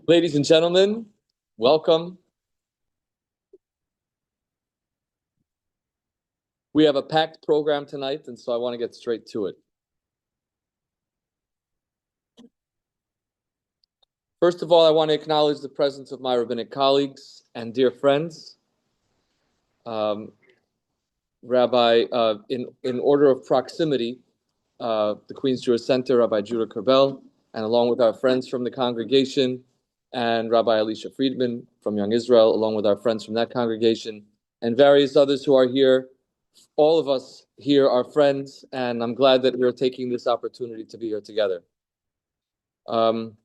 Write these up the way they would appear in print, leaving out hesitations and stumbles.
Ladies and gentlemen, welcome. We have a packed program tonight, and so I want to get straight to it. First of all, I want to acknowledge the presence of my rabbinic colleagues and dear friends. Rabbi, in order of proximity, the Queens Jewish Center, Rabbi Judah Kerbel, and along with our friends from the congregation, and Rabbi Elisha Friedman from Young Israel, along with our friends from that congregation, and various others who are here. All of us here are friends, and I'm glad that we're taking this opportunity to be here together. And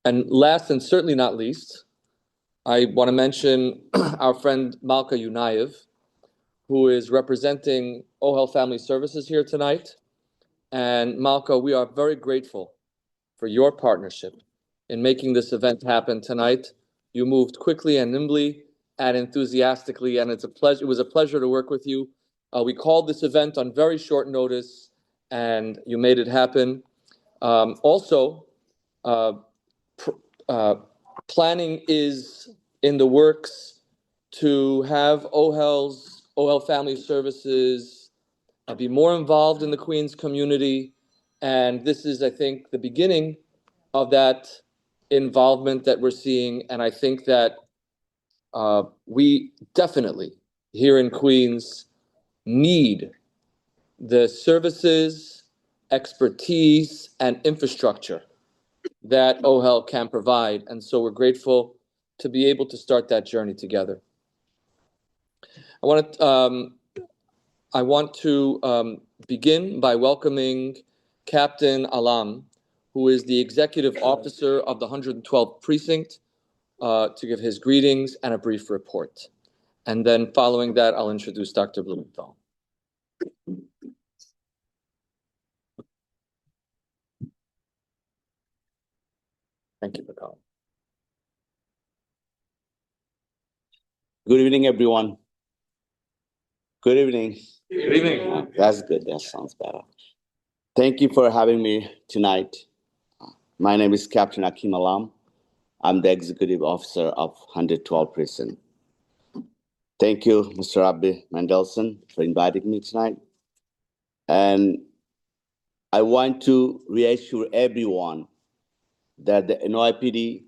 last and certainly not least, I want to mention our friend Malka Yunayev, who is representing Ohel Family Services here tonight. And Malka, we are very grateful for your partnership in making this event happen tonight. You moved quickly and nimbly and enthusiastically, and it was a pleasure to work with you. We called this event on very short notice, and you made it happen. Planning is in the works to have Ohel Family Services be more involved in the Queens community, and this is, I think, the beginning of that involvement that we're seeing, and I think that we definitely, here in Queens, need the services, expertise, and infrastructure that Ohel can provide. And so we're grateful to be able to start that journey together. I want to begin by welcoming Captain Alam, who is the executive officer of the 112th Precinct, to give his greetings and a brief report. And then following that, I'll introduce Dr. Blumenthal. Thank you for calling. Good evening, everyone. Good evening. Good evening. That's good. That sounds better. Thank you for having me tonight. My name is Captain Akim Alam. I'm the executive officer of 112 Precinct. Thank you, Mr. Rabbi Mendelson, for inviting me tonight. And I want to reassure everyone that the NYPD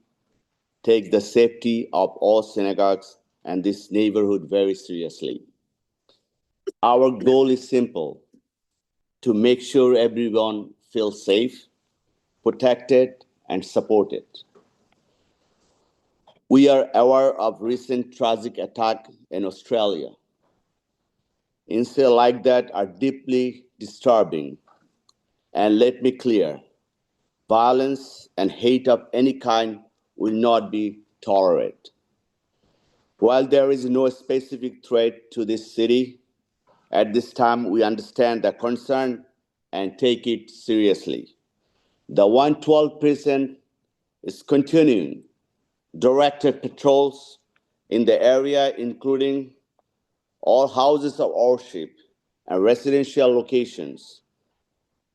takes the safety of all synagogues and this neighborhood very seriously. Our goal is simple: to make sure everyone feels safe, protected, and supported. We are aware of recent tragic attack in Australia. Incidents like that are deeply disturbing. And let me clear, violence and hate of any kind will not be tolerated. While there is no specific threat to this city, at this time we understand the concern and take it seriously. The 112 Precinct is continuing directed patrols in the area, including all houses of worship and residential locations.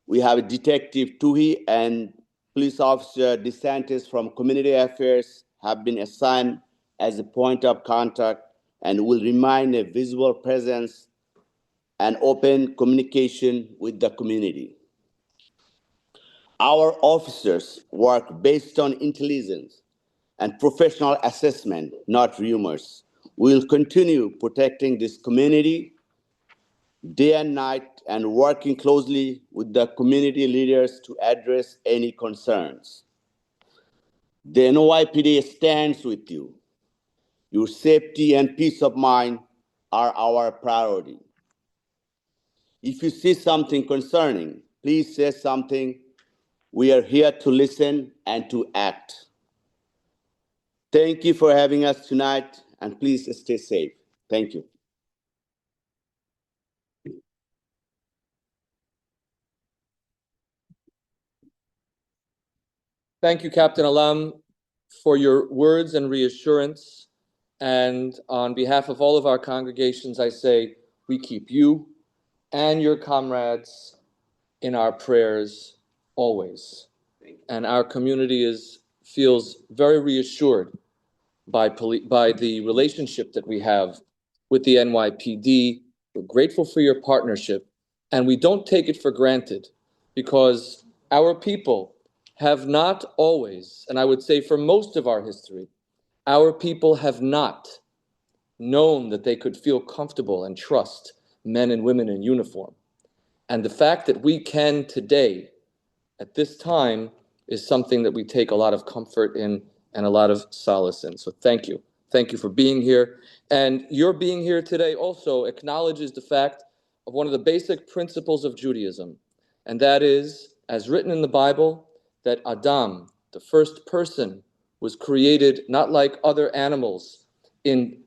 We have Detective Tuhi and Police Officer DeSantis from Community Affairs have been assigned as a point of contact and will remain a visible presence and open communication with the community. Our officers work based on intelligence and professional assessment, not rumors. We'll continue protecting this community day and night and working closely with the community leaders to address any concerns. The NYPD stands with you. Your safety and peace of mind are our priority. If you see something concerning, please say something. We are here to listen and to act. Thank you for having us tonight, and please stay safe. Thank you. Thank you, Captain Alam, for your words and reassurance. And on behalf of all of our congregations, I say we keep you and your comrades in our prayers always. And our community is feels very reassured by the relationship that we have with the NYPD. We're grateful for your partnership, and we don't take it for granted because our people have not always, and I would say for most of our history, our people have not known that they could feel comfortable and trust men and women in uniform. And the fact that we can today, at this time, is something that we take a lot of comfort in and a lot of solace in. So thank you. Thank you for being here. And your being here today also acknowledges the fact of one of the basic principles of Judaism, and that is, as written in the Bible, that Adam, the first person, was created not like other animals in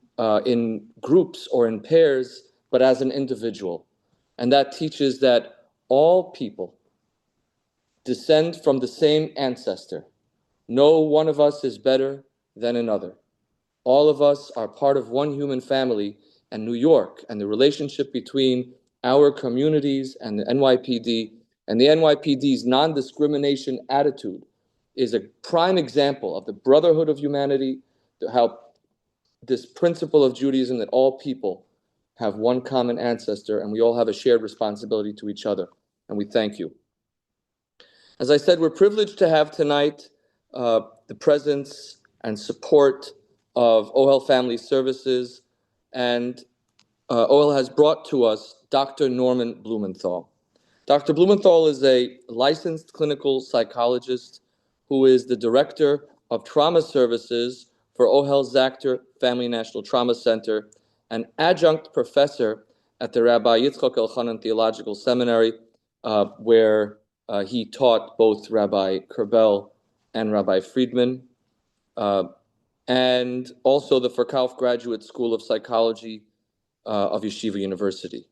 groups or in pairs, but as an individual. And that teaches that all people descend from the same ancestor. No one of us is better than another. All of us are part of one human family, and New York and the relationship between our communities and the NYPD and the NYPD's non-discrimination attitude is a prime example of the brotherhood of humanity, how this principle of Judaism that all people have one common ancestor and we all have a shared responsibility to each other. And we thank you. As I said, we're privileged to have tonight the presence and support of Ohel Family Services, and Ohel has brought to us Dr. Norman Blumenthal. Dr. Blumenthal is a licensed clinical psychologist who is the director of trauma services for Ohel Zachter Family National Trauma Center, an adjunct professor at the Rabbi Yitzchak Elchanan Theological Seminary, where he taught both Rabbi Kerbel and Rabbi Friedman, and also the Verkauf Graduate School of Psychology of Yeshiva University.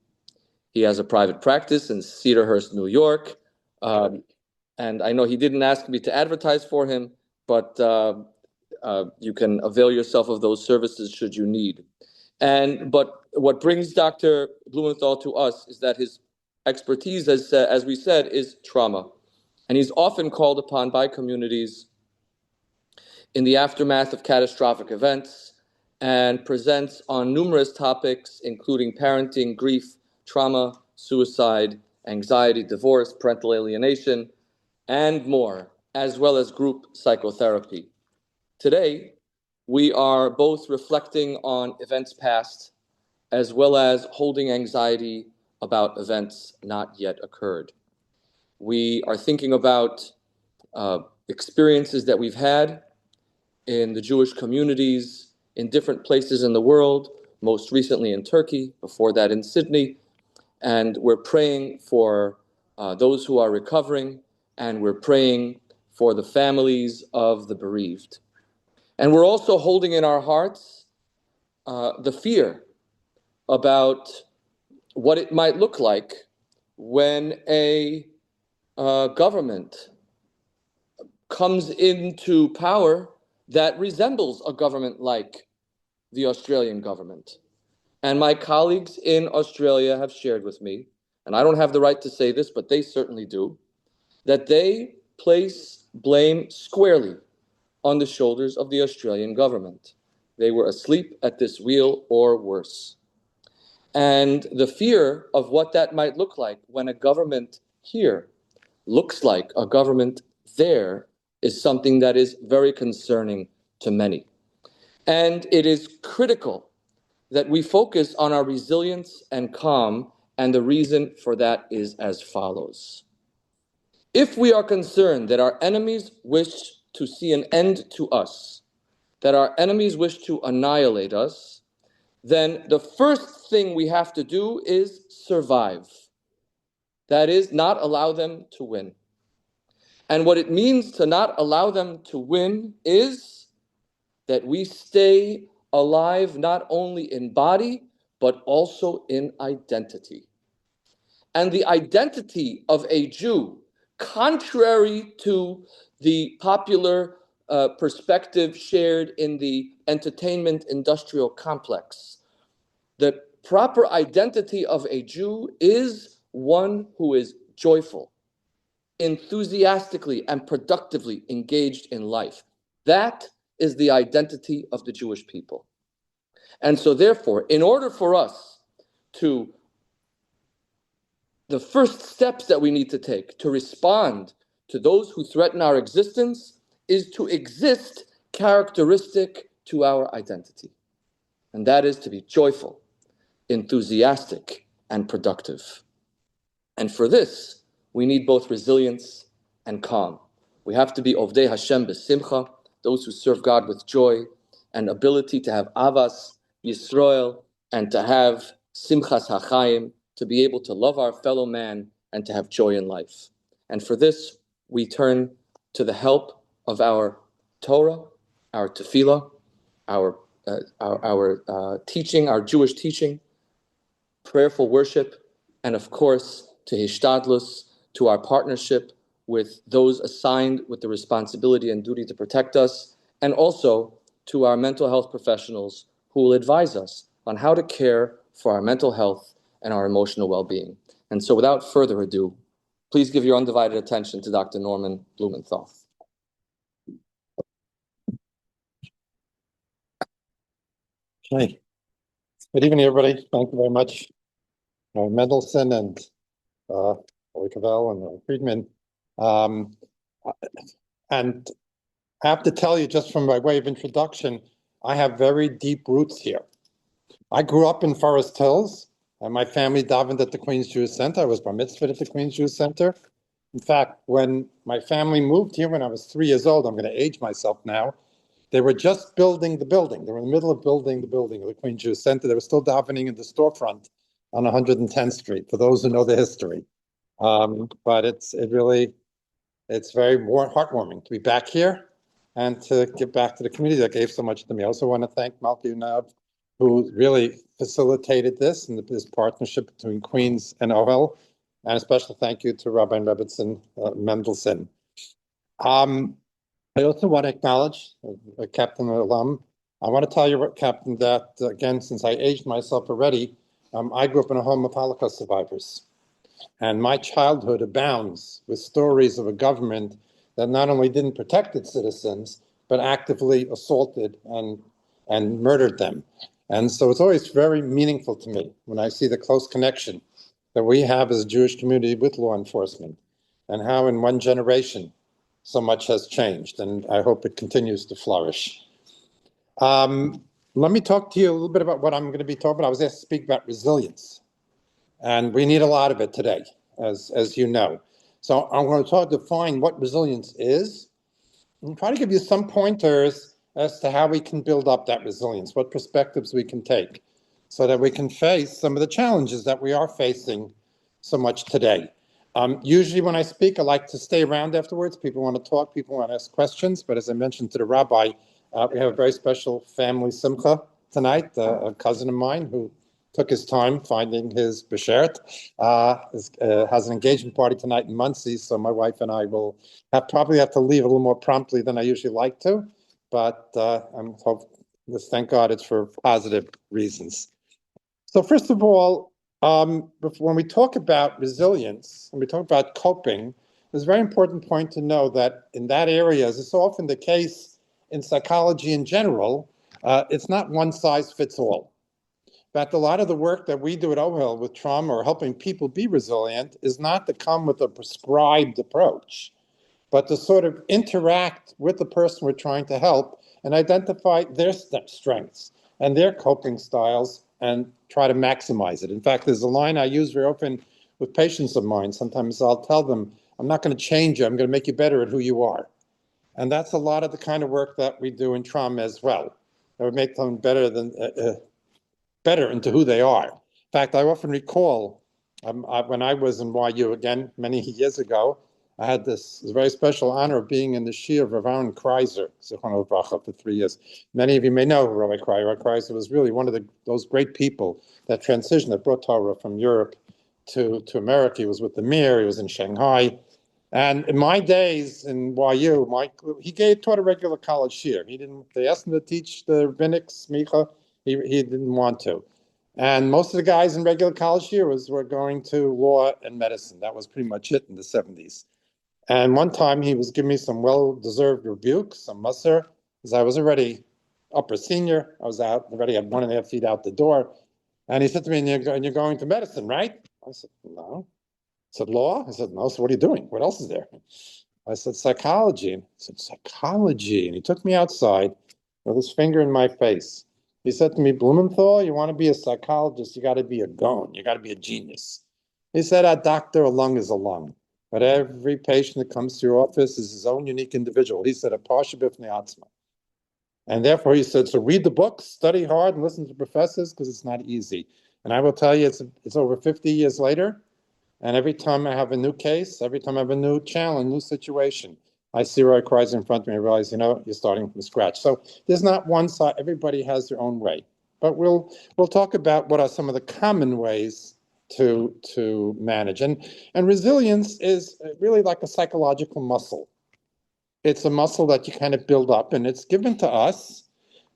He has a private practice in Cedarhurst, New York, and I know he didn't ask me to advertise for him, but you can avail yourself of those services should you need. But what brings Dr. Blumenthal to us is that his expertise, as we said, is trauma. And he's often called upon by communities in the aftermath of catastrophic events and presents on numerous topics, including parenting, grief, trauma, suicide, anxiety, divorce, parental alienation, and more, as well as group psychotherapy. Today, we are both reflecting on events past as well as holding anxiety about events not yet occurred. We are thinking about experiences that we've had in the Jewish communities in different places in the world, most recently in Turkey, before that in Sydney, and we're praying for those who are recovering, and we're praying for the families of the bereaved. And we're also holding in our hearts the fear about what it might look like when a government comes into power that resembles a government like the Australian government. And my colleagues in Australia have shared with me, and I don't have the right to say this, but they certainly do, that they place blame squarely on the shoulders of the Australian government. They were asleep at this wheel or worse. And the fear of what that might look like when a government here looks like a government there is something that is very concerning to many. And it is critical that we focus on our resilience and calm, and the reason for that is as follows. If we are concerned that our enemies wish to see an end to us, that our enemies wish to annihilate us, then the first thing we have to do is survive. That is, not allow them to win. And what it means to not allow them to win is that we stay alive not only in body, but also in identity. And the identity of a Jew, contrary to the popular perspective shared in the entertainment industrial complex, the proper identity of a Jew is one who is joyful, enthusiastically and productively engaged in life. That is the identity of the Jewish people. And so therefore, in order for us to, the first steps that we need to take to respond to those who threaten our existence is to exist characteristic to our identity. And that is to be joyful, enthusiastic, and productive. And for this, we need both resilience and calm. We have to be Ovdei Hashem b'simcha, those who serve God with joy, and ability to have avas, Yisrael, and to have simchas hachayim, to be able to love our fellow man and to have joy in life. And for this, we turn to the help of our Torah, our tefillah, our teaching, our Jewish teaching, prayerful worship, and of course, to Hishtadlus, to our partnership with those assigned with the responsibility and duty to protect us, and also to our mental health professionals who will advise us on how to care for our mental health and our emotional well-being. And so without further ado, please give your undivided attention to Dr. Norman Blumenthal. Okay. Good evening, everybody. Thank you very much. Mendelson and Ohel and Friedman. And I have to tell you, just from my way of introduction, I have very deep roots here. I grew up in Forest Hills, and my family davened at the Queens Jewish Center. I was bar mitzvahed at the Queens Jewish Center. In fact, when my family moved here when I was 3 years old, I'm going to age myself now, they were just building the building. They were in the middle of building the building of the Queens Jewish Center. They were still davening in the storefront on 110th Street, for those who know the history. But it's very heartwarming to be back here and to give back to the community that gave so much to me. I also want to thank Malki Unav, who really facilitated this and this partnership between Queens and Ohel. And a special thank you to Rabbi and Rebbetzin Mendelson. I also want to acknowledge Captain Alum. I want to tell you, Captain, that again, since I aged myself already, I grew up in a home of Holocaust survivors. And my childhood abounds with stories of a government that not only didn't protect its citizens, but actively assaulted and murdered them. And so it's always very meaningful to me when I see the close connection that we have as a Jewish community with law enforcement, and how in one generation so much has changed, and I hope it continues to flourish. Let me talk to you a little bit about what I'm going to be talking about. I was asked to speak about resilience, and we need a lot of it today, as you know. So I'm going to define what resilience is, and try to give you some pointers as to how we can build up that resilience, what perspectives we can take, so that we can face some of the challenges that we are facing so much today. Usually when I speak, I like to stay around afterwards. People want to talk, people want to ask questions, but as I mentioned to the Rabbi, we have a very special family simcha tonight, a cousin of mine who took his time finding his beshert, has an engagement party tonight in Muncie, so my wife and I will probably have to leave a little more promptly than I usually like to, but thank God it's for positive reasons. So first of all, when we talk about resilience, when we talk about coping, there's a very important point to know that in that area, as is so often the case in psychology in general, it's not one size fits all. In fact, a lot of the work that we do at Ohel with trauma or helping people be resilient is not to come with a prescribed approach, but to sort of interact with the person we're trying to help and identify their strengths and their coping styles and try to maximize it. In fact, there's a line I use very often with patients of mine. Sometimes I'll tell them, I'm not going to change you, I'm going to make you better at who you are. And that's a lot of the kind of work that we do in trauma as well. That would make them better into who they are. In fact, I often recall when I was in YU, again, many years ago, I had this very special honor of being in the Shia of Rav Aaron Kreiser, Zichrono Livracha, for 3 years. Many of you may know Rabbi Kreiser. Rabbi Kreiser was really one of those great people that transitioned, that brought Torah from Europe to America. He was with the Mir, he was in Shanghai. And in my days in YU, he taught a regular college shiur. They asked him to teach the rabbinic smicha. He didn't want to. And most of the guys in regular college shiur were going to law and medicine. That was pretty much it in the 70s. And one time he was giving me some well-deserved rebuke, some musser, because I was already upper senior. I was out already, had 1.5 feet out the door. And he said to me, and you're going to medicine, right? I said, no. He said, law? I said, no. So what are you doing? What else is there? I said, psychology. And he said, psychology. And he took me outside with his finger in my face. He said to me, Blumenthal, you want to be a psychologist, you got to be a gone. You got to be a genius. He said, a doctor, a lung is a lung. But every patient that comes to your office is his own unique individual. He said, a parsha b'fnei atzma. And therefore, he said, so read the books, study hard, and listen to professors, because it's not easy. And I will tell you, it's over 50 years later. And every time I have a new case, every time I have a new challenge, new situation, I see Roy Kreis in front of me. I realize, you're starting from scratch. So there's not one side. Everybody has their own way. But we'll talk about what are some of the common ways to manage. And resilience is really like a psychological muscle. It's a muscle that you kind of build up, and it's given to us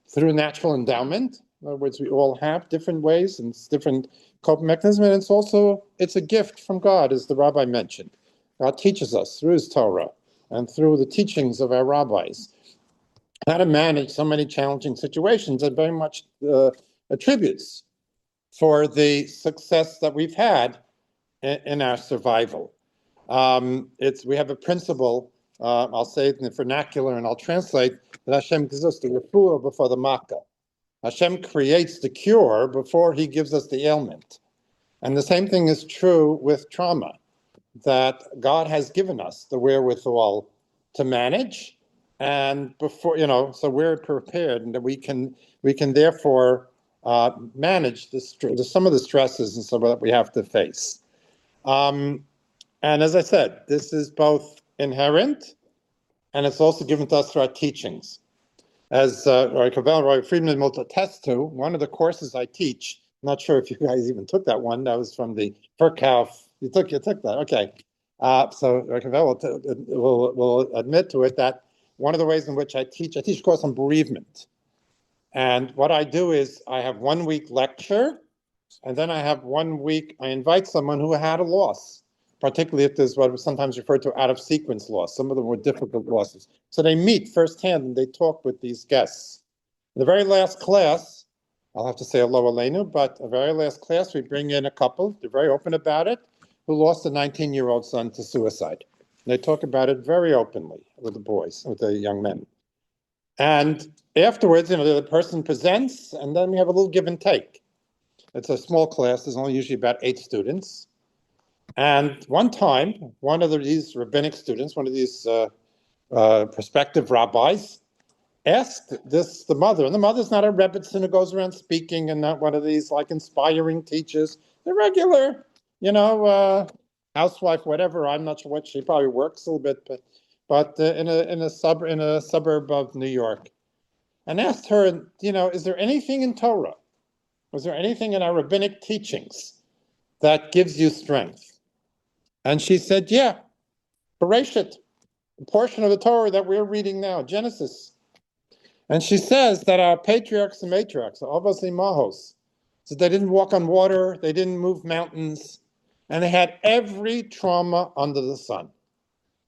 through natural endowment. In other words, we all have different ways and different coping mechanisms, and it's a gift from God, as the Rabbi mentioned. God teaches us through his Torah and through the teachings of our rabbis how to manage so many challenging situations, and very much attributes for the success that we've had in our survival. We have a principle, I'll say it in the vernacular and I'll translate, that Hashem gives us the refuah before the makkah. Hashem creates the cure before he gives us the ailment. And the same thing is true with trauma, that God has given us the wherewithal to manage, and before, so we're prepared, and that we can therefore manage some of the stresses and some that we have to face. And as I said, this is both inherent, and it's also given to us through our teachings. As Roy Friedman will attest to, one of the courses I teach, I'm not sure if you guys even took that one, that was from the Verkauf. You took that, okay. So Roy Cavell will admit to it that one of the ways in which I teach a course on bereavement. And what I do is I have 1 week lecture, and then I have 1 week, I invite someone who had a loss, particularly if there's what is sometimes referred to out of sequence loss. Some of them were difficult losses. So they meet firsthand and they talk with these guests. In the very last class, I'll have to say hello, Elena, but the very last class, we bring in a couple, they're very open about it, who lost a 19-year-old son to suicide. And they talk about it very openly with the boys, with the young men. And afterwards, the person presents, and then we have a little give and take. It's a small class, there's only usually about 8 students. And one time, one of these rabbinic students, one of these prospective rabbis, asked the mother, and the mother's not a rebbitzin who goes around speaking and not one of these like inspiring teachers, the regular, housewife, whatever. I'm not sure what she probably works a little bit, but in a suburb of New York, and asked her, is there anything in Torah? Was there anything in our rabbinic teachings that gives you strength? And she said, yeah, Bereshit, the portion of the Torah that we're reading now, Genesis. And she says that our patriarchs and matriarchs, obviously Mahos, so they didn't walk on water, they didn't move mountains, and they had every trauma under the sun.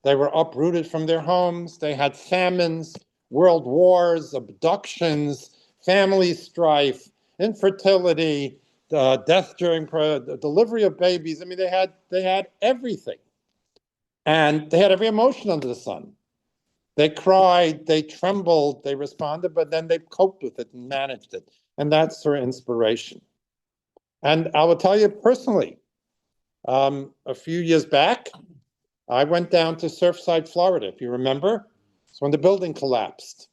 They were uprooted from their homes, they had famines, world wars, abductions, family strife, infertility, death during delivery of babies. I mean, they had everything. And they had every emotion under the sun. They cried, they trembled, they responded, but then they coped with it and managed it. And that's her inspiration. And I will tell you personally, a few years back, I went down to Surfside, Florida, if you remember. It's when the building collapsed.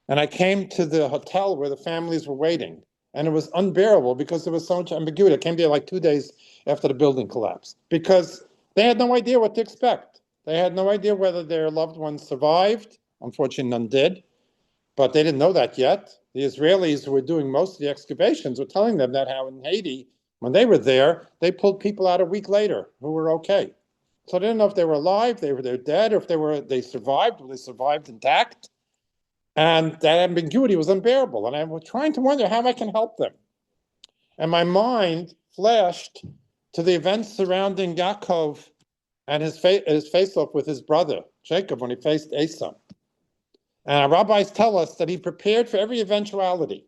And I came to the hotel where the families were waiting. And it was unbearable because there was so much ambiguity. I came there like 2 days after the building collapsed because they had no idea what to expect. They had no idea whether their loved ones survived. Unfortunately, none did. But they didn't know that yet. The Israelis who were doing most of the excavations were telling them that how in Haiti, when they were there, they pulled people out a week later who were okay. So they didn't know if they were alive, they're dead, or if they survived, or they survived intact. And that ambiguity was unbearable. And I was trying to wonder how I can help them. And my mind flashed to the events surrounding Yaakov and his face-off with his brother, Jacob, when he faced Esau. And our rabbis tell us that he prepared for every eventuality.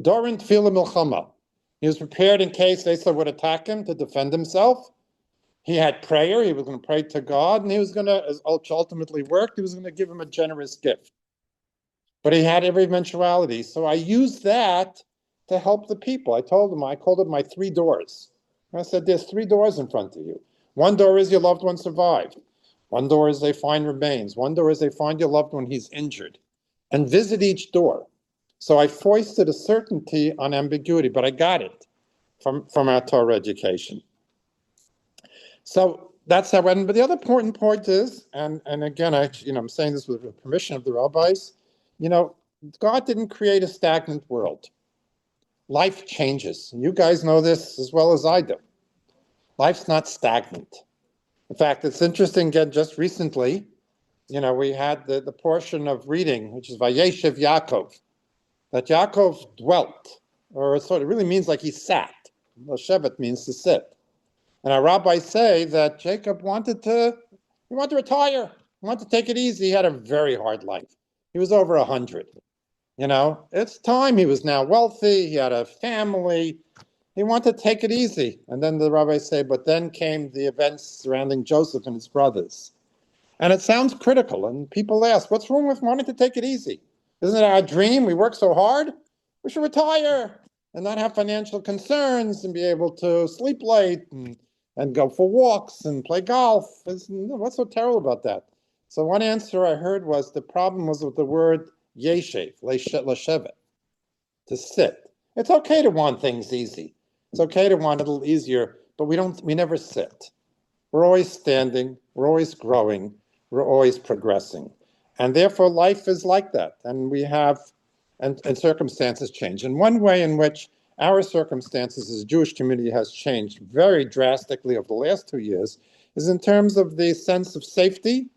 Dorin tefillah milchama. He was prepared in case Esau would attack him to defend himself. He had prayer. He was going to pray to God, and he was going to, as ultimately worked, he was going to give him a generous gift. But he had every eventuality. So I used that to help the people. I called it my 3 doors. And I said, there's 3 doors in front of you. One door is your loved one survived. One door is they find remains. One door is they find your loved one, he's injured. And visit each door. So I foisted a certainty on ambiguity, but I got it from our Torah education. So that's how I went. But the other important point is, and again, I'm saying this with the permission of the rabbis, God didn't create a stagnant world. Life changes. You guys know this as well as I do. Life's not stagnant. In fact, it's interesting, again, just recently, we had the portion of reading, which is Vayeshev Yaakov, that Yaakov dwelt, or it really means like he sat. Leshevet means to sit. And our rabbis say that Jacob wanted to retire. He wanted to take it easy. He had a very hard life. He was over 100. It's time. He was now wealthy. He had a family. He wanted to take it easy. And then the rabbis say, but then came the events surrounding Joseph and his brothers. And it sounds critical. And people ask, what's wrong with wanting to take it easy? Isn't it our dream? We work so hard. We should retire and not have financial concerns and be able to sleep late and go for walks and play golf. What's so terrible about that? So one answer I heard was the problem was with the word yeshev, leshevet, to sit. It's okay to want things easy. It's okay to want it a little easier, but we never sit. We're always standing, we're always growing, we're always progressing. And therefore life is like that. And we have, and circumstances change. And one way in which our circumstances as a Jewish community has changed very drastically over the last 2 years is in terms of the sense of safety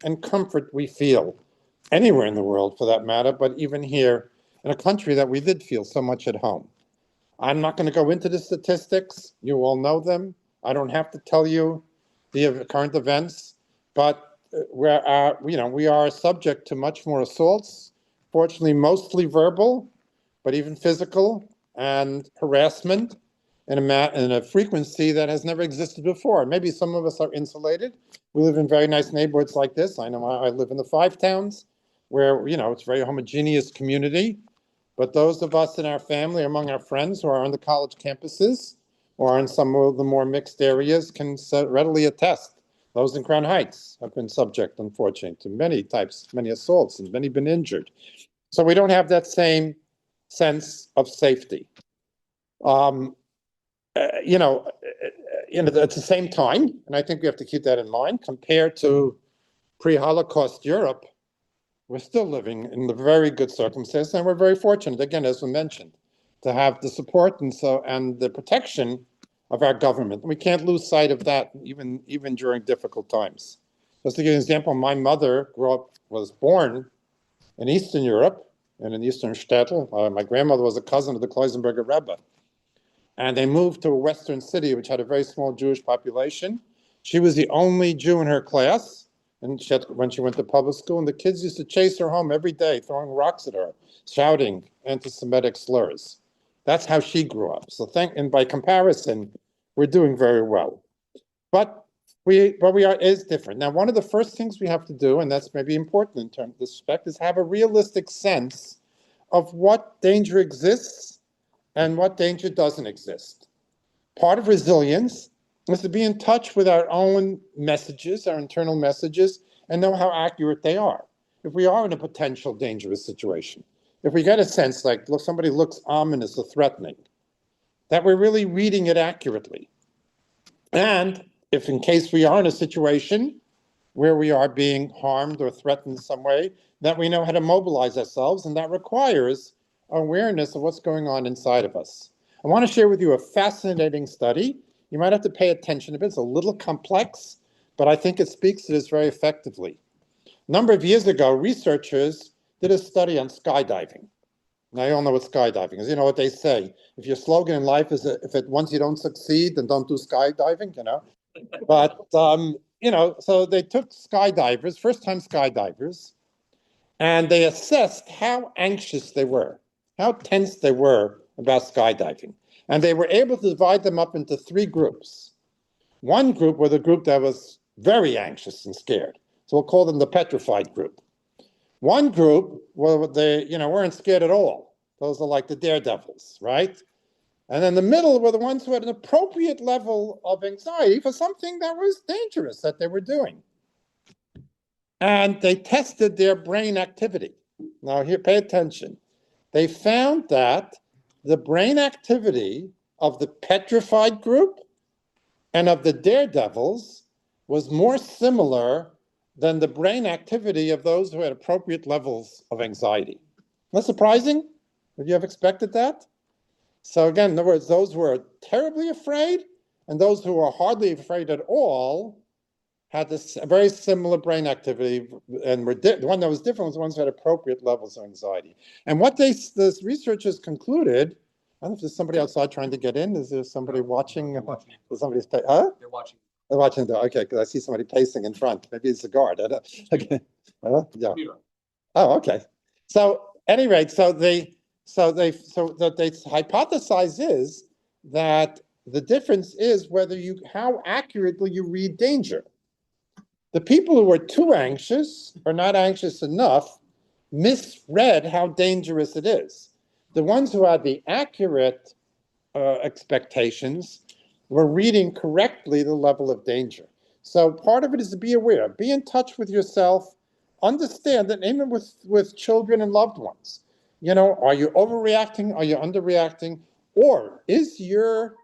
and comfort we feel anywhere in the world for that matter, but even here in a country that we did feel so much at home. I'm not going to go into the statistics. You all know them. I don't have to tell you the current events, but we are subject to much more assaults, fortunately mostly verbal, but even physical, and harassment in a frequency that has never existed before. Maybe some of us are insulated. We live in very nice neighborhoods like this. I know I live in the 5 towns where, it's a very homogeneous community. But those of us in our family, among our friends who are on the college campuses or in some of the more mixed areas can readily attest. Those in Crown Heights have been subject, unfortunately, to many assaults, and many been injured. So we don't have that same sense of safety. At the same time, and I think we have to keep that in mind, compared to pre-Holocaust Europe, we're still living in the very good circumstances, and we're very fortunate, again, as we mentioned, to have the support and the protection of our government. We can't lose sight of that, even during difficult times. Just to give you an example, my mother was born in Eastern Europe, and in Eastern Shtetl. My grandmother was a cousin of the Kloisenberger Rabbi. And they moved to a Western city, which had a very small Jewish population. She was the only Jew in her class, and when she went to public school, and the kids used to chase her home every day, throwing rocks at her, shouting anti-Semitic slurs. That's how she grew up. And by comparison, we're doing very well. But is different. Now, one of the first things we have to do, and that's maybe important in terms of this respect, is have a realistic sense of what danger exists and what danger doesn't exist. Part of resilience is to be in touch with our own messages, our internal messages, and know how accurate they are. If we are in a potential dangerous situation, if we get a sense like somebody looks ominous or threatening, that we're really reading it accurately. And if in case we are in a situation where we are being harmed or threatened in some way, that we know how to mobilize ourselves, and that requires awareness of what's going on inside of us. I want to share with you a fascinating study. You might have to pay attention to it. It's a little complex, but I think it speaks to this very effectively. A number of years ago, researchers did a study on skydiving. Now, you all know what skydiving is. You know what they say. If your slogan in life is, once you don't succeed, then don't do skydiving, But, so they took skydivers, first-time skydivers, and they assessed how anxious they were, how tense they were about skydiving. And they were able to divide them up into three groups. One group was the group that was very anxious and scared. So we'll call them the petrified group. One group, well, they weren't scared at all. Those are like the daredevils, right? And then the middle were the ones who had an appropriate level of anxiety for something that was dangerous that they were doing. And they tested their brain activity. Now, here, pay attention. They found that the brain activity of the petrified group and of the daredevils was more similar than the brain activity of those who had appropriate levels of anxiety. Not surprising? Would you have expected that? So again, in other words, those who are terribly afraid and those who are hardly afraid at all had this very similar brain activity, and the one that was different was the ones who had appropriate levels of anxiety. And what this researchers concluded, I don't know if there's somebody outside trying to get in. Is there somebody watching? They're watching. Somebody's huh? They're watching. They're watching. Okay, because I see somebody pacing in front. Maybe it's a guard. Okay. Yeah. Oh, okay. So, at any rate, so they hypothesize is that the difference is how accurately you read danger. The people who are too anxious or not anxious enough misread how dangerous it is. The ones who had the accurate expectations were reading correctly the level of danger. So part of it is to be aware, be in touch with yourself, understand that even with children and loved ones, are you overreacting? Are you underreacting? Or is your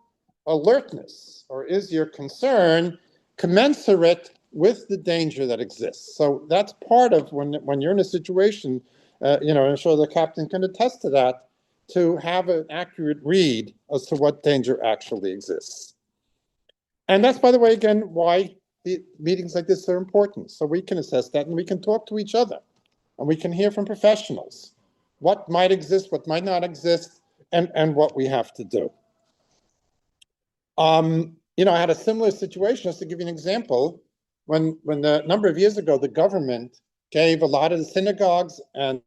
alertness or is your concern commensurate with the danger that exists? So that's part of when you're in a situation, I'm sure the captain can attest to that, to have an accurate read as to what danger actually exists. And that's, by the way, again, why the meetings like this are important. So we can assess that and we can talk to each other and we can hear from professionals what might exist, what might not exist, and what we have to do. I had a similar situation, just to give you an example, when a number of years ago, the government gave a lot of the synagogues and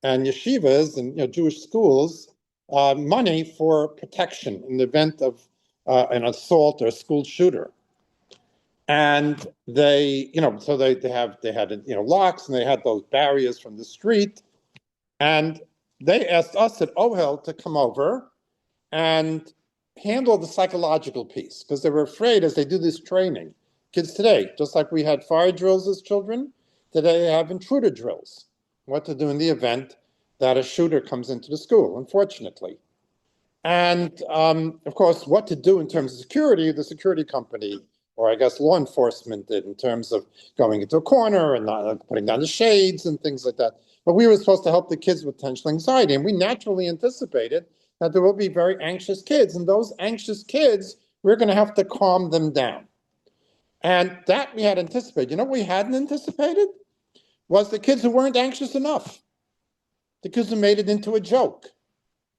yeshivas and Jewish schools money for protection in the event of an assault or a school shooter. And they, so they had locks and they had those barriers from the street. And they asked us at Ohel to come over and handle the psychological piece because they were afraid as they do this training. Kids today, just like we had fire drills as children, today they have intruder drills. What to do in the event that a shooter comes into the school, unfortunately. And of course, what to do in terms of security, the security company, or I guess law enforcement did in terms of going into a corner and not putting down the shades and things like that. But we were supposed to help the kids with potential anxiety. And we naturally anticipated that there will be very anxious kids. And those anxious kids, we're going to have to calm them down. And that we had anticipated. What we hadn't anticipated was the kids who weren't anxious enough. The kids who made it into a joke.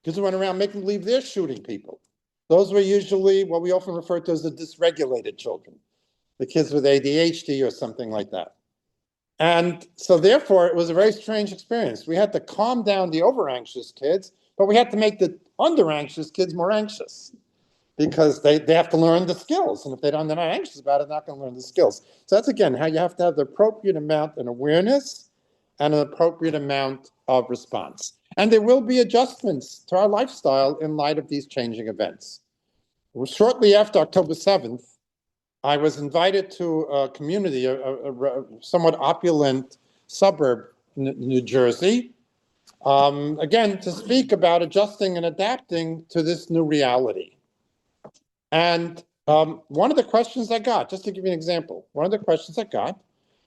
Kids who went around making believe they're shooting people. Those were usually what we often refer to as the dysregulated children, the kids with ADHD or something like that. And so therefore, it was a very strange experience. We had to calm down the over-anxious kids, but we had to make the under-anxious kids more anxious because they have to learn the skills. And if they're not anxious about it, they're not going to learn the skills. So that's, again, how you have to have the appropriate amount of awareness and an appropriate amount of response. And there will be adjustments to our lifestyle in light of these changing events. Shortly after October 7th, I was invited to a community, a somewhat opulent suburb in New Jersey, again, to speak about adjusting and adapting to this new reality. And one of the questions I got, just to give you an example, one of the questions I got,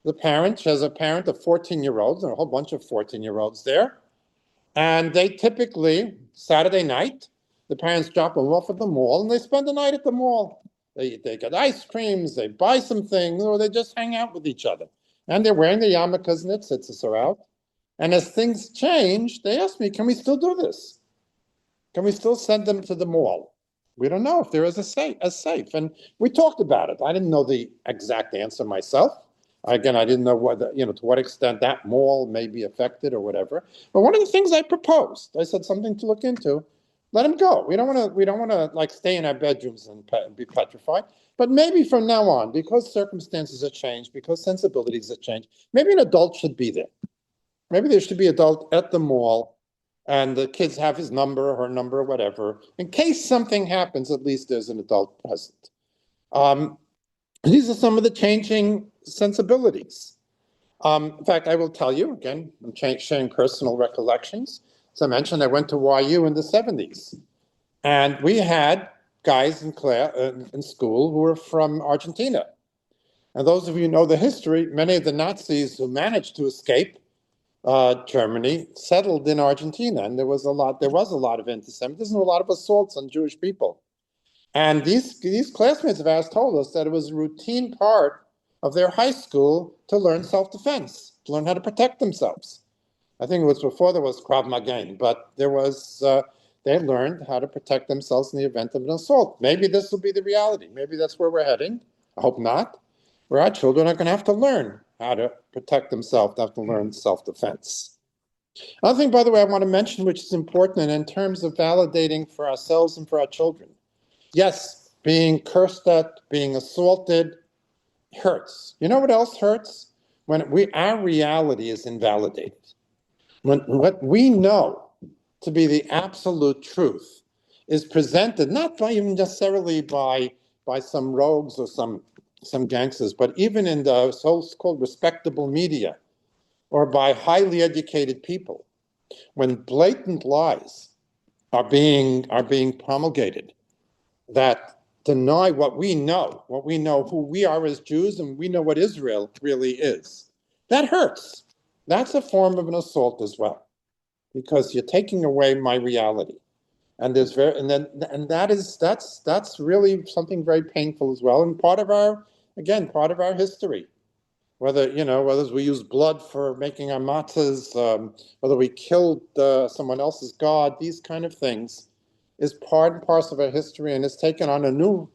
the parent, she has a parent of 14-year-olds and a whole bunch of 14-year-olds there. And they typically, Saturday night, the parents drop them off at the mall and they spend the night at the mall. They get ice creams, they buy some things, or they just hang out with each other. And they're wearing their yarmulkes and their tzitzis are out. And as things change, they ask me, can we still do this? Can we still send them to the mall? We don't know if there is a safe. And we talked about it. I didn't know the exact answer myself. Again, I didn't know to what extent that mall may be affected or whatever. But one of the things I proposed, I said something to look into. Let them go. We don't want to like stay in our bedrooms and be petrified. But maybe from now on, because circumstances have changed, because sensibilities have changed, maybe an adult should be there. Maybe there should be an adult at the mall, and the kids have his number or her number or whatever. In case something happens, at least there's an adult present. Um, these are some of the changing sensibilities. In fact, I will tell you, again, I'm sharing personal recollections. As I mentioned, I went to YU in the 70s. And we had guys in school who were from Argentina. And those of you who know the history, many of the Nazis who managed to escape Germany settled in Argentina. And there was a lot of anti-Semitism, a lot of assaults on Jewish people. And these classmates of ours told us that it was a routine part of their high school to learn self-defense, to learn how to protect themselves. I think it was before there was Krav Maga, but they learned how to protect themselves in the event of an assault. Maybe this will be the reality. Maybe that's where we're heading. I hope not. Where our children are going to have to learn how to protect themselves, have to learn self-defense. Another thing, by the way, I want to mention, which is important, and in terms of validating for ourselves and for our children. Yes, being cursed at, being assaulted hurts. You know what else hurts? When our reality is invalidated. When what we know to be the absolute truth is presented not by even necessarily by some rogues or some gangsters, but even in the so-called respectable media or by highly educated people, when blatant lies are being promulgated that deny what we know who we are as Jews, and we know what Israel really is. That hurts. That's a form of an assault as well, because you're taking away my reality. And that's really something very painful as well, and part of our history. Whether we use blood for making our matzahs, whether we killed someone else's god, these kind of things is part and parcel of our history, and it's taken on a new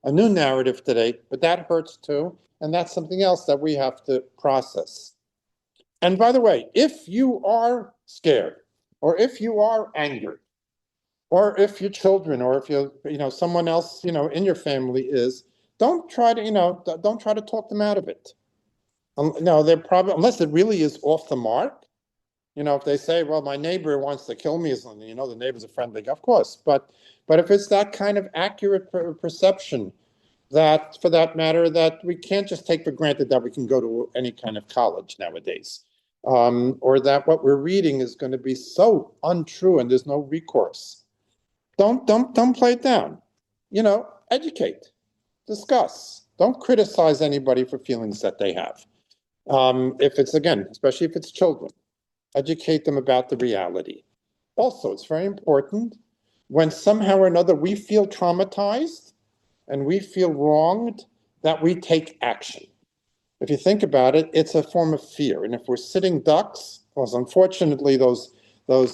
narrative today. But that hurts too, and that's something else that we have to process. And by the way, if you are scared, or if you are angry, or if your children, or if someone else in your family is, don't try to talk them out of it. No, they're probably, unless it really is off the mark. If they say, well, my neighbor wants to kill me, the neighbor's a friendly, of course. But if it's that kind of accurate perception, that, for that matter, that we can't just take for granted that we can go to any kind of college nowadays, or that what we're reading is going to be so untrue and there's no recourse. Don't play it down. Educate, discuss. Don't criticize anybody for feelings that they have. If it's, again, especially if it's children, educate them about the reality. Also, it's very important when somehow or another we feel traumatized and we feel wronged, that we take action. If you think about it, it's a form of fear. And if we're sitting ducks, as unfortunately those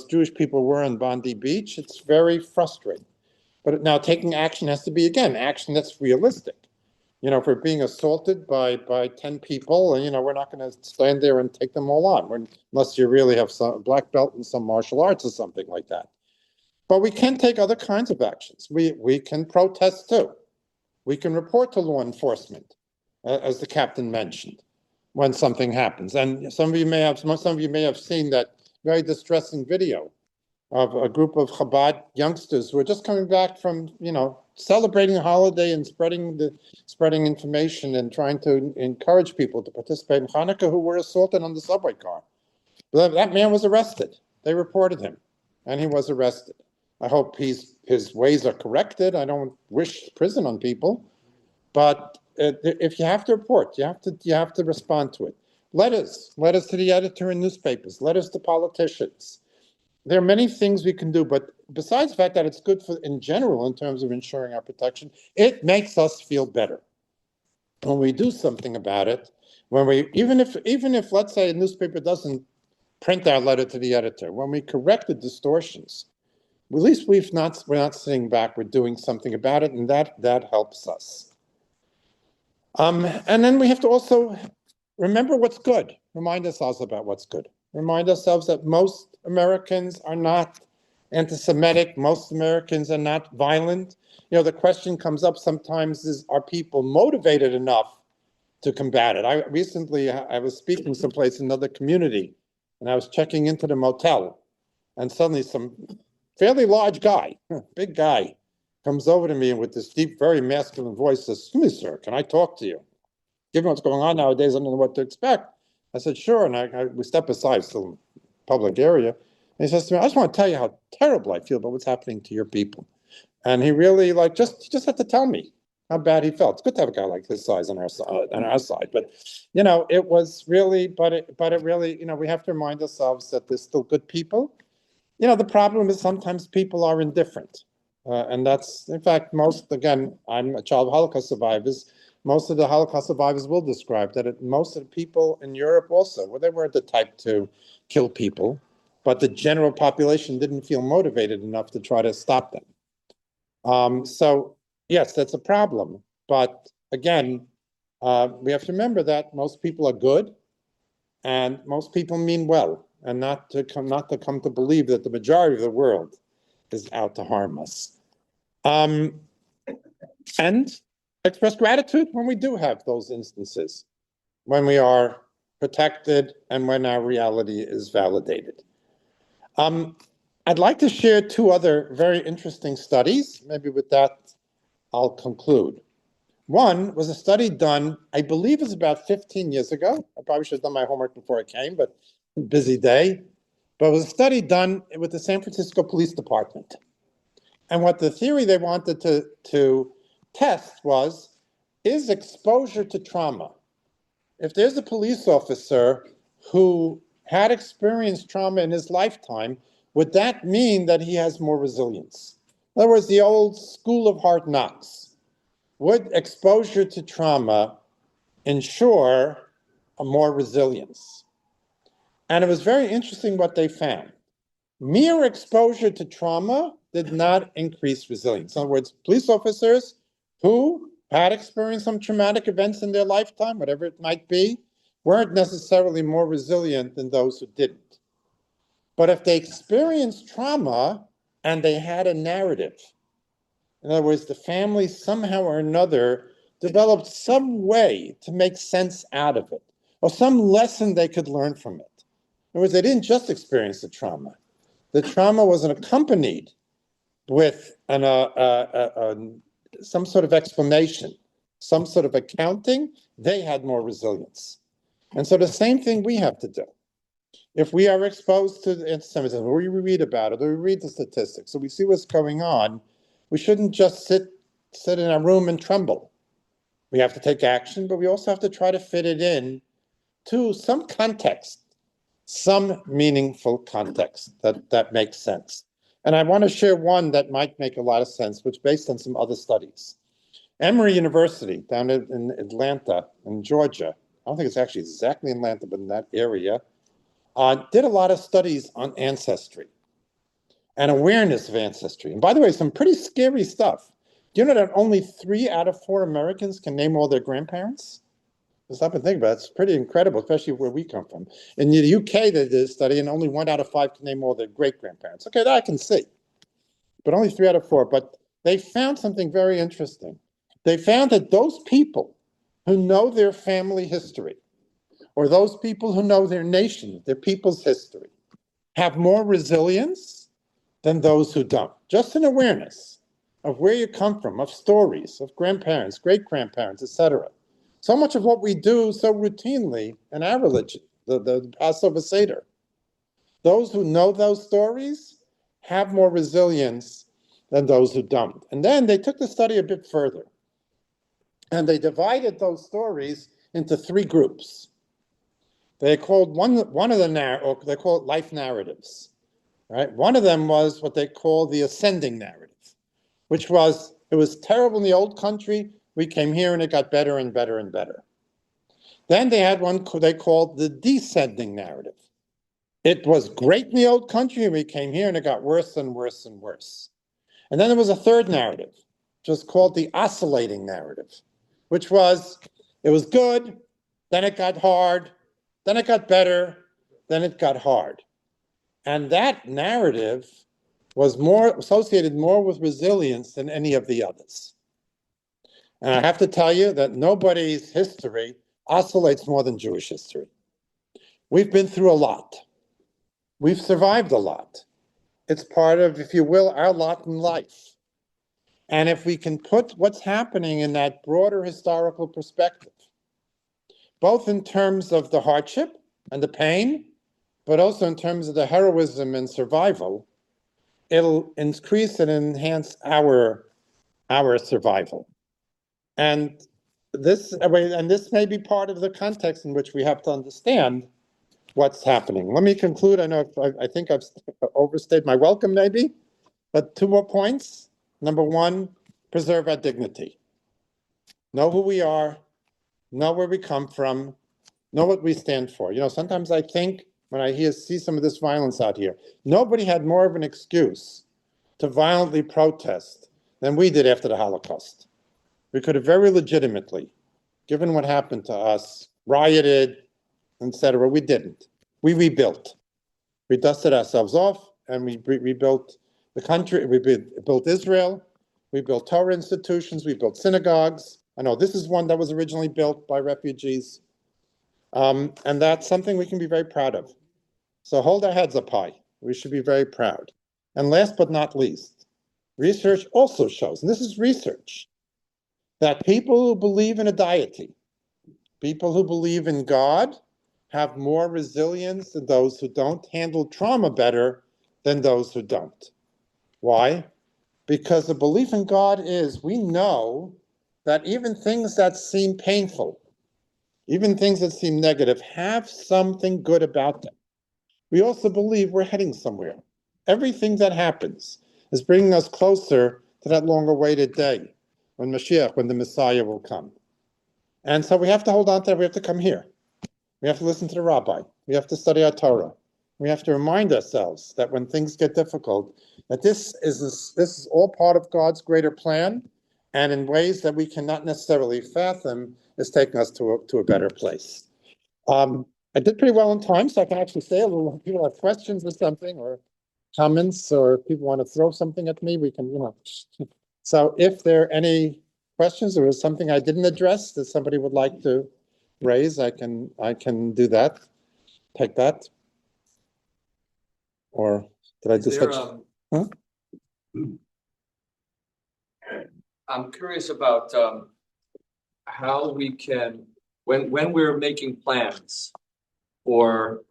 Jewish people were in Bondi Beach, it's very frustrating. But now taking action has to be, again, action that's realistic. If we're being assaulted by 10 people, we're not going to stand there and take them all on, unless you really have some black belt in some martial arts or something like that. But we can take other kinds of actions. We can protest too. We can report to law enforcement, as the captain mentioned, when something happens. And some of you may have seen that very distressing video of a group of Chabad youngsters who are just coming back from, celebrating a holiday and spreading information and trying to encourage people to participate in Hanukkah, who were assaulted on the subway car. That man was arrested. They reported him, and he was arrested. I hope his ways are corrected. I don't wish prison on people, but if you have to report, you have to respond to it. Letters to the editor in newspapers, letters to politicians. There are many things we can do, but besides the fact that it's good in general in terms of ensuring our protection, it makes us feel better when we do something about it. Even if let's say a newspaper doesn't print our letter to the editor, when we correct the distortions, at least we're not sitting back, we're doing something about it, and that helps us. And then we have to also remember what's good. Remind ourselves about what's good. Remind ourselves that most Americans are not anti-Semitic. Most Americans are not violent. The question comes up sometimes is, are people motivated enough to combat it? I was speaking someplace in another community, and I was checking into the motel, and suddenly some fairly large guy, big guy, comes over to me and with this deep, very masculine voice says, "Excuse me, sir, can I talk to you? Given what's going on nowadays, I don't know what to expect." I said, "Sure," and we step aside, still in public area. And he says to me, "I just want to tell you how terrible I feel about what's happening to your people." And he really he just had to tell me how bad he felt. It's good to have a guy like his size on our side, but it was really, but it really, we have to remind ourselves that there's still good people. The problem is sometimes people are indifferent. And that's, in fact, again, I'm a child of Holocaust survivors. Most of the Holocaust survivors will describe that most of the people in Europe also, well, they weren't the type to kill people, but the general population didn't feel motivated enough to try to stop them. So, yes, that's a problem. But again, we have to remember that most people are good and most people mean well, and not to come to believe that the majority of the world is out to harm us. And express gratitude when we do have those instances, when we are protected and when our reality is validated. I'd like to share two other very interesting studies. Maybe with that, I'll conclude. One was a study done, I believe it was about 15 years ago. I probably should have done my homework before I came, but busy day. But it was a study done with the San Francisco Police Department. And what the theory they wanted to test was, is exposure to trauma. If there's a police officer who had experienced trauma in his lifetime, would that mean that he has more resilience? In other words, the old school of hard knocks. Would exposure to trauma ensure a more resilience? And it was very interesting what they found. Mere exposure to trauma did not increase resilience. In other words, police officers who had experienced some traumatic events in their lifetime, whatever it might be, weren't necessarily more resilient than those who didn't. But if they experienced trauma and they had a narrative, in other words, the family somehow or another developed some way to make sense out of it, or some lesson they could learn from it. In other words, they didn't just experience the trauma. The trauma was accompanied with some sort of explanation, some sort of accounting. They had more resilience. And so the same thing we have to do. If we are exposed to anti-Semitism, or we read about it, or we read the statistics, so we see what's going on, we shouldn't just sit in a room and tremble. We have to take action, but we also have to try to fit it in to some context, some meaningful context that makes sense. And I want to share one that might make a lot of sense, which is based on some other studies. Emory University down in Atlanta, in Georgia, I don't think it's actually exactly in Atlanta, but in that area, did a lot of studies on ancestry and awareness of ancestry. And by the way, some pretty scary stuff. Do you know that only 3 out of 4 Americans can name all their grandparents? Stop and think about it. It's pretty incredible, especially where we come from. In the UK, they did a study, and only 1 out of 5 can name all their great-grandparents. Okay, that I can see. But only 3 out of 4. But they found something very interesting. They found that those people who know their family history, or those people who know their nation, their people's history, have more resilience than those who don't. Just an awareness of where you come from, of stories, of grandparents, great-grandparents, etc. So much of what we do so routinely in our religion, the Passover Seder, those who know those stories have more resilience than those who don't. And then they took the study a bit further, and they divided those stories into 3 groups. They called one of the they call it life narratives. Right? One of them was what they call the ascending narrative, which was, it was terrible in the old country. We came here and it got better and better and better. Then they had one they called the descending narrative. It was great in the old country, and we came here, and it got worse and worse and worse. And then there was a third narrative, which was called the oscillating narrative, which was, it was good, then it got hard, then it got better, then it got hard. And that narrative was more associated more with resilience than any of the others. And I have to tell you that nobody's history oscillates more than Jewish history. We've been through a lot. We've survived a lot. It's part of, if you will, our lot in life. And if we can put what's happening in that broader historical perspective, both in terms of the hardship and the pain, but also in terms of the heroism and survival, it'll increase and enhance our survival. And this may be part of the context in which we have to understand what's happening. Let me conclude. I think I've overstayed my welcome, maybe, but 2 more points. Number 1, preserve our dignity. Know who we are, know where we come from, know what we stand for. Sometimes I think when I see some of this violence out here, nobody had more of an excuse to violently protest than we did after the Holocaust. We could have very legitimately, given what happened to us, rioted, etc. We didn't. We rebuilt. We dusted ourselves off, and we rebuilt the country. We built Israel. We built Torah institutions. We built synagogues. I know this is one that was originally built by refugees. And that's something we can be very proud of. So hold our heads up high. We should be very proud. And last but not least, research also shows, and this is research, that people who believe in a deity, people who believe in God, have more resilience than those who don't, handle trauma better than those who don't. Why? Because the belief in God is, we know that even things that seem painful, even things that seem negative, have something good about them. We also believe we're heading somewhere. Everything that happens is bringing us closer to that long-awaited day when the Messiah will come. And so we have to hold on to that. We have to come here. We have to listen to the Rabbi. We have to study our Torah. We have to remind ourselves that when things get difficult, that this is all part of God's greater plan, and in ways that we cannot necessarily fathom, is taking us to a better place. I did pretty well in time, so I can actually say a little. If people have questions or something, or comments, or if people want to throw something at me, we can, So if there are any questions, or is something I didn't address that somebody would like to raise, I can do that. Take that. Or did I just? Huh? I'm curious about how we can, when we're making plans or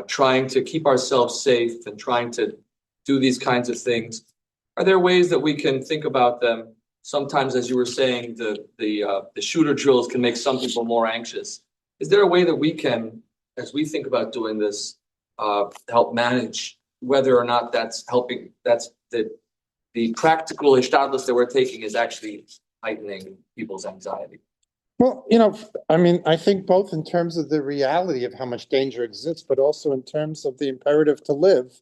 trying to keep ourselves safe and trying to do these kinds of things, are there ways that we can think about them? Sometimes, as you were saying, the shooter drills can make some people more anxious. Is there a way that we can, as we think about doing this, help manage whether or not that's helping? That's the practical ishtadlus that we're taking is actually heightening people's anxiety. Well, I think both in terms of the reality of how much danger exists, but also in terms of the imperative to live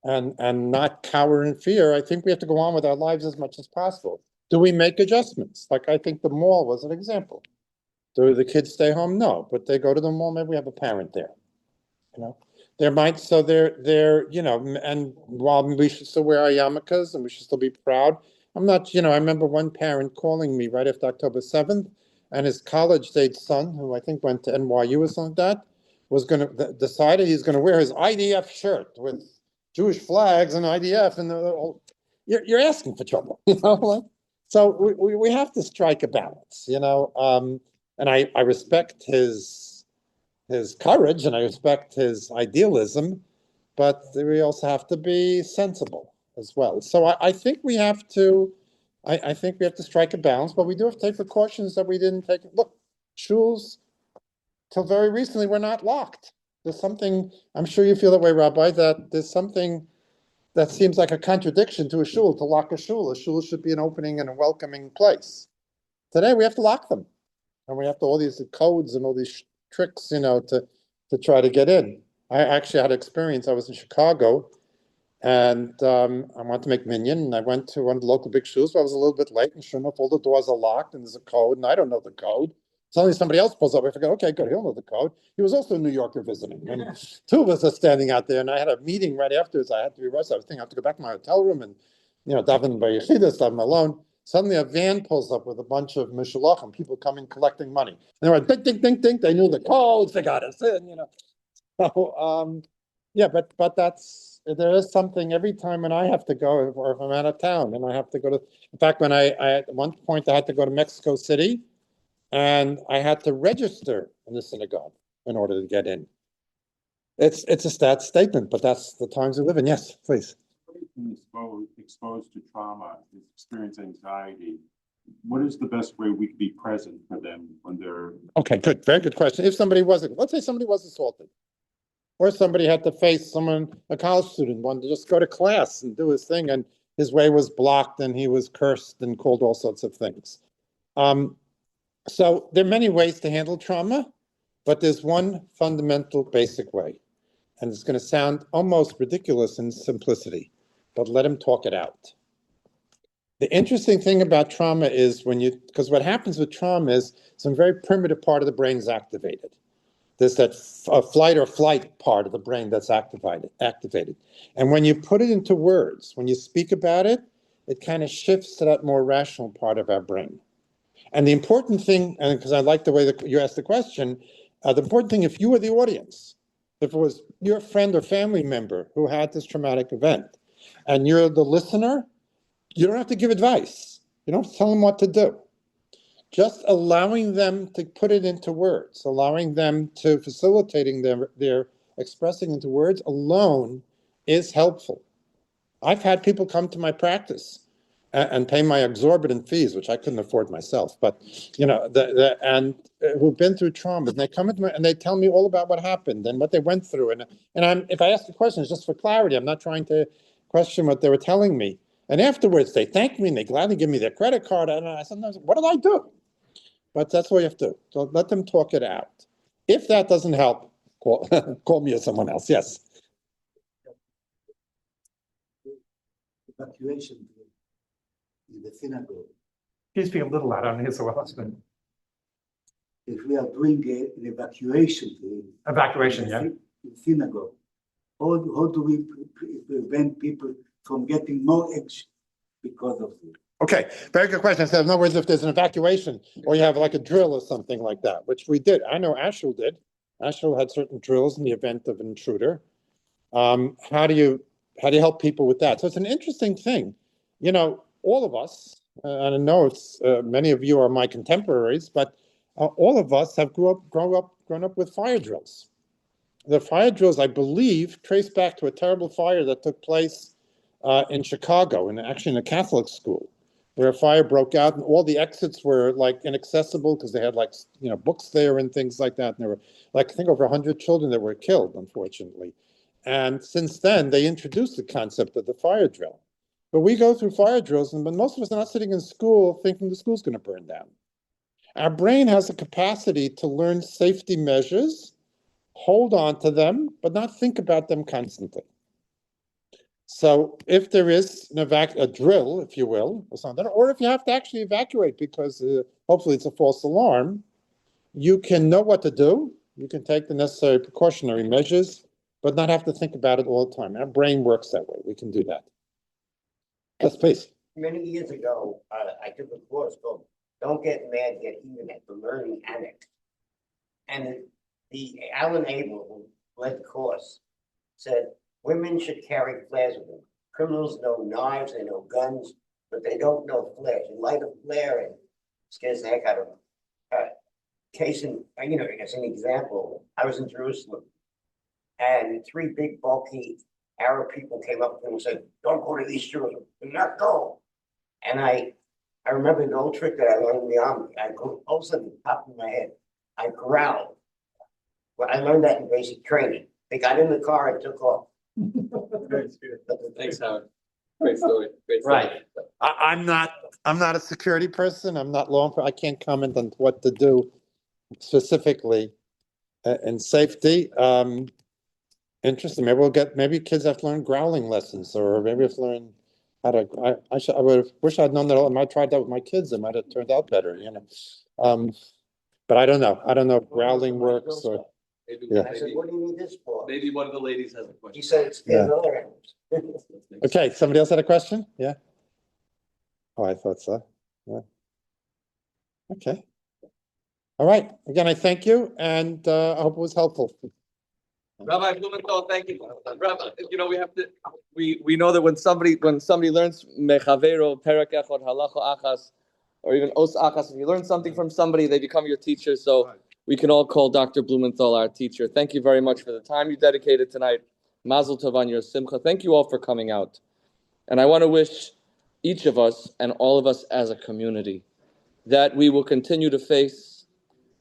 and not cower in fear. I think we have to go on with our lives as much as possible. Do we make adjustments? Like, I think the mall was an example. Do the kids stay home? No, but they go to the mall. Maybe we have a parent there. There might, so they're, and while we should still wear our yarmulkes and we should still be proud, I'm not, I remember one parent calling me right after October 7th, and his college-age son, who I think went to NYU or something like that, was going to, decided he's going to wear his IDF shirt with Jewish flags and IDF, and you're asking for trouble, So we have to strike a balance, and I respect his courage and I respect his idealism, but we also have to be sensible as well. So I think we have to, I think we have to strike a balance, but we do have to take precautions that we didn't take. Look, shuls till very recently were not locked. There's something, I'm sure you feel that way, Rabbi, that there's something that seems like a contradiction to a shul, to lock a shul. A shul should be an opening and a welcoming place. Today we have to lock them. And we have to all these codes and all these tricks, to to try to get in. I actually had experience. I was in Chicago, and I wanted to make minyan, and I went to one of the local big shoes, but I was a little bit late, and sure enough, all the doors are locked, and there's a code, and I don't know the code. Suddenly somebody else pulls up. I forget, okay, good, he'll know the code. He was also a New Yorker visiting. And two of us are standing out there, and I had a meeting right afterwards. I had to be rushed. I was thinking I have to go back to my hotel room and, daven by Yechidus, daven alone. Suddenly a van pulls up with a bunch of Mishulachim, people coming collecting money. And they were ding, ding, ding, ding. They knew the codes. They got us in, So, yeah, but there is something every time when I have to go, or if I'm out of town and I have to go to, in fact, when I at one point I had to go to Mexico City, and I had to register in the synagogue in order to get in. It's a stat statement, but that's the times we live in. Yes, please. Exposed to trauma, experience anxiety. What is the best way we can be present for them when they're... Okay, good, very good question. If somebody let's say somebody was assaulted, or somebody had to face a college student wanted to just go to class and do his thing, and his way was blocked, and he was cursed and called all sorts of things. So there are many ways to handle trauma, but there's one fundamental basic way, and it's going to sound almost ridiculous in simplicity, but let him talk it out. The interesting thing about trauma is because what happens with trauma is some very primitive part of the brain is activated. There's that flight or flight part of the brain that's activated. And when you put it into words, when you speak about it, it kind of shifts to that more rational part of our brain. And the important thing, and because I like the way that you asked the question, the important thing, if you were the audience, if it was your friend or family member who had this traumatic event, and you're the listener, you don't have to give advice. You don't have to tell them what to do. Just allowing them to put it into words, allowing them to facilitating their expressing into words alone is helpful. I've had people come to my practice and pay my exorbitant fees, which I couldn't afford myself, but who've been through trauma, and they come into and they tell me all about what happened and what they went through, and if I ask a question, it's just for clarity. I'm not trying to question what they were telling me. And afterwards, they thank me and they gladly give me their credit card. And I sometimes, what did I do? But that's what you have to do. So let them talk it out. If that doesn't help, call me or someone else. Yes. Evacuation in the synagogue. Can you speak a little louder? I don't hear so well. If we are doing an evacuation, in synagogue, how do we prevent people from getting more anxious because of it? Okay, very good question. So in other words, if there's an evacuation or you have like a drill or something like that, which we did. I know Ashel did. Ashel had certain drills in the event of an intruder. How do you help people with that? So it's an interesting thing. All of us, and I know it's many of you are my contemporaries, but all of us have grown up with fire drills. The fire drills, I believe, trace back to a terrible fire that took place in Chicago, and actually in a Catholic school, where a fire broke out and all the exits were like inaccessible because they had books there and things like that. And there were I think over 100 children that were killed, unfortunately. And since then, they introduced the concept of the fire drill. But we go through fire drills, but most of us are not sitting in school thinking the school's going to burn down. Our brain has a capacity to learn safety measures, hold on to them, but not think about them constantly. So if there is a drill, if you will, or something, or if you have to actually evacuate because hopefully it's a false alarm, you can know what to do. You can take the necessary precautionary measures, but not have to think about it all the time. Our brain works that way. We can do that. Yes, please. Many years ago, I took a course called "Don't Get Mad, Get Even" at the Learning Annex, and the Alan Abel, who led the course, said women should carry flares with them. Criminals know knives, they know guns, but they don't know flares. You light a flare and scares the heck out of them. Case in, as an example, I was in Jerusalem, and three big, bulky Arab people came up to me and said, "Don't go to East Jerusalem, do not go." And I remember an old trick that I learned in the army. I go also at the top of my head. I growled. Well, I learned that in basic training. They got in the car and took off. Thanks, Howard. Great story. Great story. Right. I'm not a security person. I'm not law enforcement. I can't comment on what to do specifically. and safety. Interesting. Maybe kids have to learn growling lessons, or maybe have to learn how to. I would have wish I'd known that. I might have tried that with my kids. It might have turned out better, But I don't know. I don't know if growling works or. Yeah. I said, what do you need this for? Maybe one of the ladies has a question. He said, it's Yeah. other animals. Okay. Somebody else had a question? Yeah. Oh, I thought so. Yeah. Okay. All right. Again, I thank you, and I hope it was helpful. Rabbi Blumenthal, thank you. Rabbi, we have to. We know that when somebody learns mechavero perak echad halacha achas, or even os achas, if you learn something from somebody, they become your teacher. So we can all call Dr. Blumenthal our teacher. Thank you very much for the time you dedicated tonight. Mazel tov on your simcha. Thank you all for coming out, and I want to wish each of us and all of us as a community that we will continue to face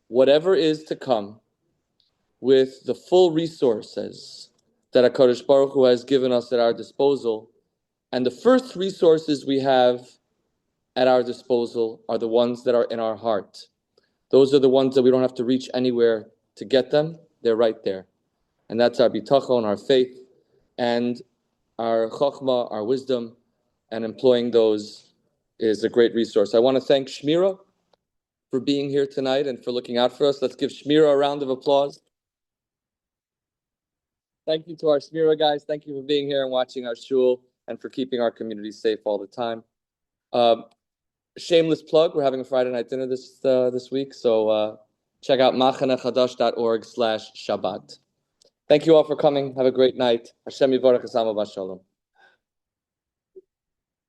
whatever is to come with the full resources that HaKadosh Baruch Hu has given us at our disposal. And the first resources we have at our disposal are the ones that are in our heart. Those are the ones that we don't have to reach anywhere to get them. They're right there. And that's our bitachon, our faith, and our chokhmah, our wisdom, and employing those is a great resource. I want to thank Shmira for being here tonight and for looking out for us. Let's give Shmira a round of applause. Thank you to our Shmira guys. Thank you for being here and watching our shul and for keeping our community safe all the time. Shameless plug, we're having a Friday night dinner this week, so check out machanechodosh.org/Shabbat. Thank you all for coming. Have a great night. Hashem yivarech esamo b'shalom.